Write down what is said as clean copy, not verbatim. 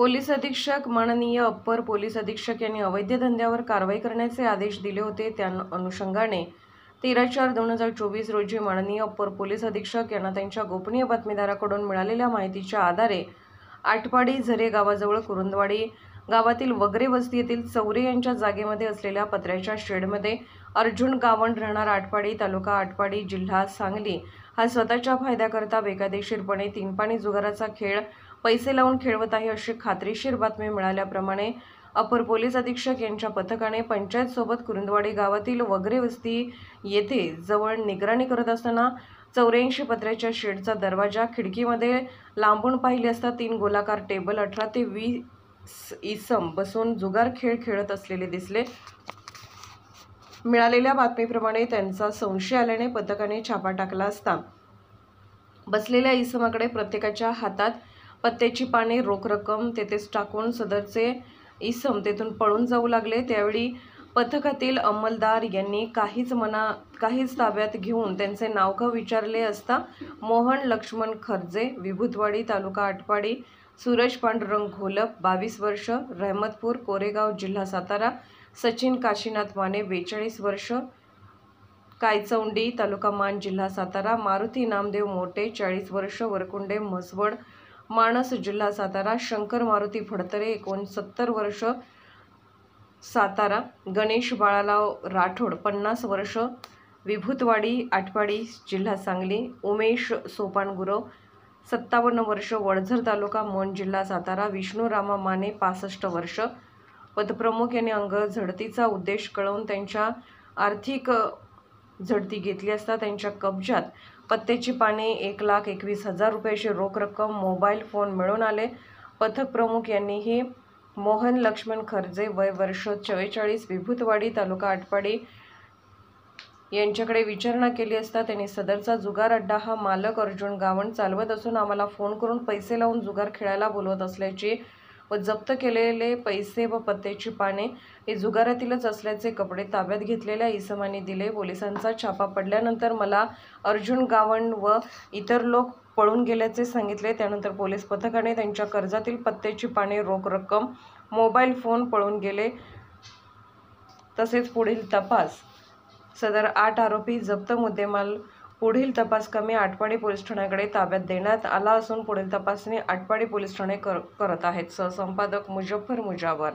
Police अधीक्षक माननीय upper police अधीक्षक यांनी अवैध धंद्यावर कारवाई करण्याचे आदेश दिले होते। त्या अनुषंगाने 13/4/2024 रोजी माननीय अप्पर पोलीस अधीक्षक यांना त्यांच्या गोपनीय बातमीदाराकडून मिळालेल्या माहितीच्या आधारे आटपाडी झरे गावाजवळ कुरुंदवाडी गावातील वगरे वस्ती येथील चौरे यांच्या जागेमध्ये असलेल्या पत्र्याच्या शेडमध्ये अर्जुन गावंड राहणार आटपाडी तालुका आटपाडी जिल्हा सांगली हा स्वतःच्या फायद्याकरता बेकायदेशीरपणे तीन पाणी जुगाराचा खेळ पैसे लावून खेळवत आहे अशी खात्रीशीर बातमी मिळाल्याप्रमाणे अपर पोलीस अधीक्षक यांच्या पथकाने पंचायत सोबत कुरुंदवाडी गावातील वगरे वस्ती येथे जवळ निगराणी करत असताना 84 पत्र्याच्या शेडचा दरवाजा खिडकीमध्ये लांबून पाहिले असता 3 गोलाकार टेबल 18 ते 20 इसम बसून जुगार खेळ खेळत असलेले दिसले। मिळालेल्या बातमीप्रमाणे त्यांचा संशय आल्याने पथकाने छापा टाकला असता बसलेल्या इसमाकडे प्रत्येकाच्या हातात पत्त्याची पाने रोख रक्कम तेथेच टाकून सदरचे इसम तेथून पळून जाऊ लागले। त्यावेळी पथकातील अंमलदार यांनी काहीच ताब्यात घेऊन त्यांचे नाव विचारले असता मोहन लक्ष्मण खर्जे विभूतवाडी तालुका आटपाडी, सूरज पांडुरंग घोलप 22 वर्ष रहमतपूर कोरेगाव जिल्हा सातारा, सचिन काशीनाथ माने 42 वर्ष कायचौंडी तालुका मान जिल्हा सातारा, मारुती नामदेव मोटे 40 वर्ष वरकुंडे म्हसवड माणस जिल्हा सातारा, शंकर मारुती फडतरे 69 वर्ष सातारा, गणेश बाळाराव राठोड 50 वर्ष विभूतवाडी आटपाडी जिल्हा सांगली, उमेश सोपानगुरव 57 वर्ष वडझर तालुका मोन जिल्हा सातारा, विष्णू रामा माने 65 वर्ष। पथप्रमुख यांनी अंग झडतीचा उद्देश कळवून त्यांच्या आर्थिक झडती घेतली असता त्यांच्या कब्जात पत्त्याची पाने 1,21,000 रुपयाची रोख रक्कम मोबाईल फोन मिळून आले। पथक प्रमुख यांनीही मोहन लक्ष्मण खर्जे वय वर्ष 44 विभूतवाडी तालुका आटपाडी यांच्याकडे विचारणा केली असता त्यांनी सदरचा जुगार अड्डा हा मालक अर्जुन गावंड चालवत असून आम्हाला फोन करून पैसे लावून जुगार खेळायला बोलवत असल्याची व जप्त केलेले पैसे व पत्त्याची पाने हे जुगारातीलच असल्याचे कपडे ताब्यात घेतलेल्या इसमांनी दिले। पोलिसांचा छापा पडल्यानंतर मला अर्जुन गावंड व इतर लोक पळून गेल्याचे सांगितले। त्यानंतर पोलीस पथकाने त्यांच्या कर्जातील पत्त्याची पाने रोख रक्कम मोबाईल फोन पळून गेले तसेच पुढील तपास सदर 8 आरोपी जप्त मुद्देमाल पुढील तपास कमी आटपाडी पोलीस ठाण्याकडे ताब्यात देण्यात आला असून पुढील तपासणी आटपाडी पोलीस ठाणे करत आहेत। सहसंपादक मुजफ्फर मुजावर।